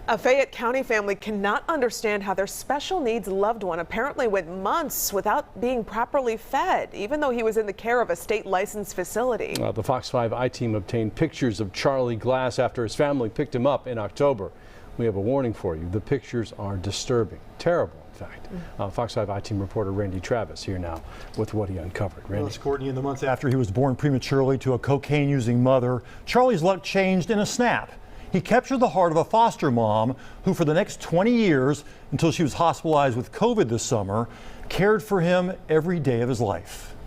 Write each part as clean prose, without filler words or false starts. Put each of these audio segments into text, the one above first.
A Fayette County family cannot understand how their special needs loved one apparently went months without being properly fed, even though he was in the care of a state licensed facility. The Fox 5 I-team obtained pictures of Charlie Glass after his family picked him up in October. We have a warning for you. The pictures are disturbing, terrible, in fact. Fox 5 I-team reporter Randy Travis here now with what he uncovered. Randy. Well, Courtney, in the months after he was born prematurely to a cocaine-using mother, Charlie's luck changed in a snap. He captured the heart of a foster mom who, for the next 20 years, until she was hospitalized with COVID this summer, cared for him every day of his life.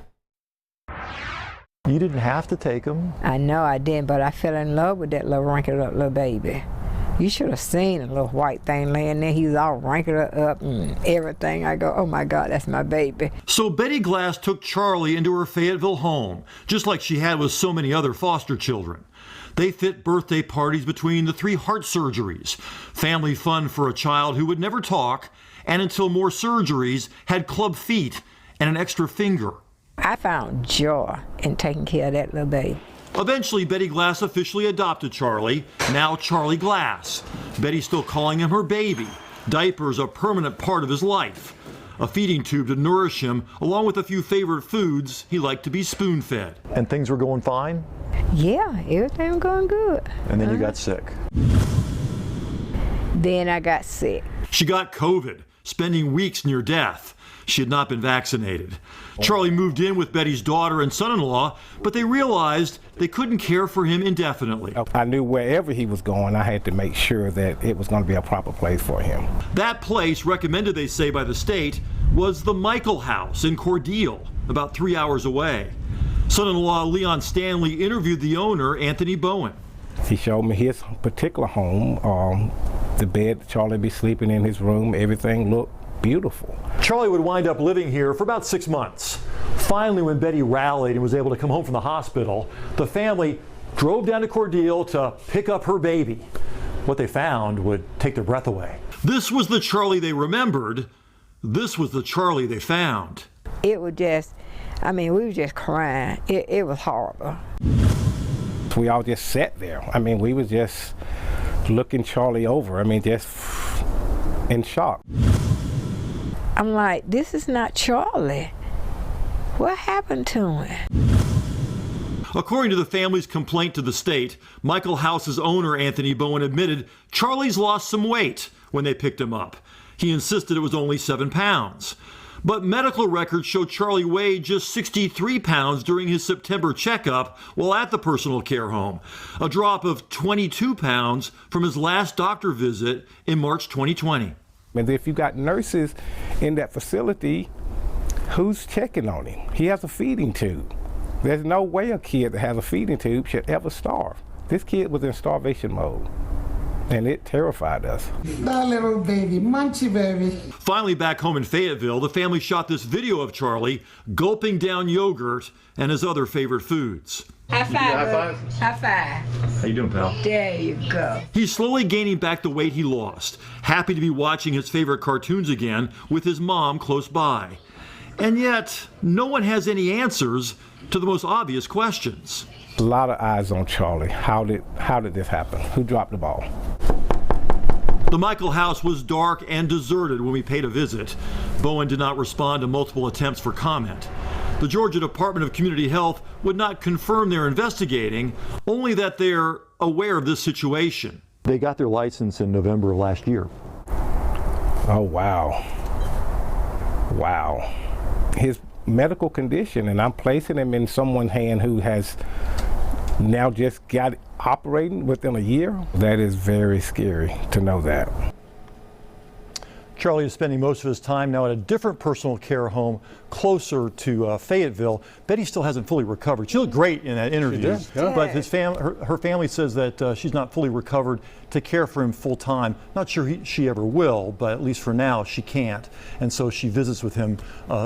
You didn't have to take him. I know I didn't, but I fell in love with that little wrinkled up little baby. You should have seen a little white thing laying there. He was all wrinkled up and everything. I go, oh my God, that's my baby. So Betty Glass took Charlie into her Fayetteville home, just like she had with so many other foster children. They fit birthday parties between the 3 heart surgeries, family fun for a child who would never talk, and until more surgeries, had club feet and an extra finger. I found joy in taking care of that little baby. Eventually, Betty Glass officially adopted Charlie, now Charlie Glass. Betty still calling him her baby. Diapers a permanent part of his life. A feeding tube to nourish him, along with a few favorite foods he liked to be spoon-fed. And things were going fine? Yeah, everything was going good. And then you got sick. Then I got sick. She got COVID, spending weeks near death. She had not been vaccinated. Charlie moved in with Betty's daughter and son-in-law, but they realized they couldn't care for him indefinitely. I knew wherever he was going, I had to make sure that it was going to be a proper place for him. That place, recommended, they say, by the state, was the Michael House in Cordele, about 3 hours away. Son-in-law Leon Stanley interviewed the owner, Anthony Bowen. He showed me his particular home, the bed Charlie be sleeping in his room, everything looked beautiful. Charlie would wind up living here for about 6 months. Finally, when Betty rallied and was able to come home from the hospital, the family drove down to Cordele to pick up her baby. What they found would take their breath away. This was the Charlie they remembered. This was the Charlie they found. It was just, I mean, we were just crying. It was horrible. We all just sat there. I mean, we was just looking Charlie over. I mean, just in shock. I'm like, this is not Charlie. What happened to him? According to the family's complaint to the state, Michael House's owner, Anthony Bowen, admitted Charlie's lost some weight when they picked him up. He insisted it was only 7 pounds. But medical records show Charlie weighed just 63 pounds during his September checkup while at the personal care home, a drop of 22 pounds from his last doctor visit in March 2020. And if you got nurses in that facility, who's checking on him? He has a feeding tube. There's no way a kid that has a feeding tube should ever starve. This kid was in starvation mode, and it terrified us. That little baby, munchy baby. Finally, back home in Fayetteville, the family shot this video of Charlie gulping down yogurt and his other favorite foods. High five. High five. High five. How you doing, pal? There you go. He's slowly gaining back the weight he lost, happy to be watching his favorite cartoons again with his mom close by. And yet, no one has any answers to the most obvious questions. A lot of eyes on Charlie. How did this happen? Who dropped the ball? The Michael house was dark and deserted when we paid a visit. Bowen did not respond to multiple attempts for comment. The Georgia Department of Community Health would not confirm they're investigating, only that they're aware of this situation. They got their license in November of last year. Oh, wow. Wow. His medical condition, and I'm placing him in someone's hand who has now just got operating within a year. That is very scary to know that. Charlie is spending most of his time now at a different personal care home closer to Fayetteville. Betty still hasn't fully recovered. She looked great in that interview, but her family says that she's not fully recovered to care for him full time. Not sure she ever will, but at least for now she can't. And so she visits with him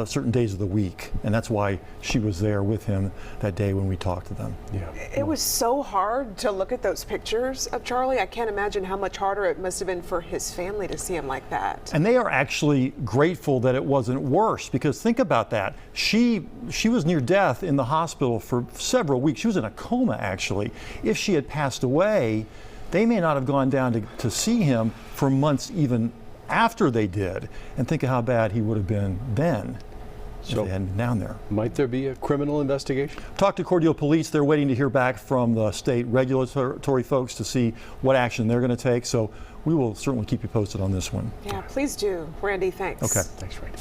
certain days of the week, and that's why she was there with him that day when we talked to them. Yeah. It was so hard to look at those pictures of Charlie. I can't imagine how much harder it must have been for his family to see him like that. And they are actually grateful that it wasn't worse, because think about that. She was near death in the hospital for several weeks. She was in a coma, actually. If she had passed away, they may not have gone down to see him for months even after they did, and think of how bad he would have been then if they hadn't been down there. Might there be a criminal investigation? Talked to Cordele Police. They're waiting to hear back from the state regulatory folks to see what action they're going to take. So we will certainly keep you posted on this one. Yeah, please do. Randy, thanks. Okay. Thanks, Randy.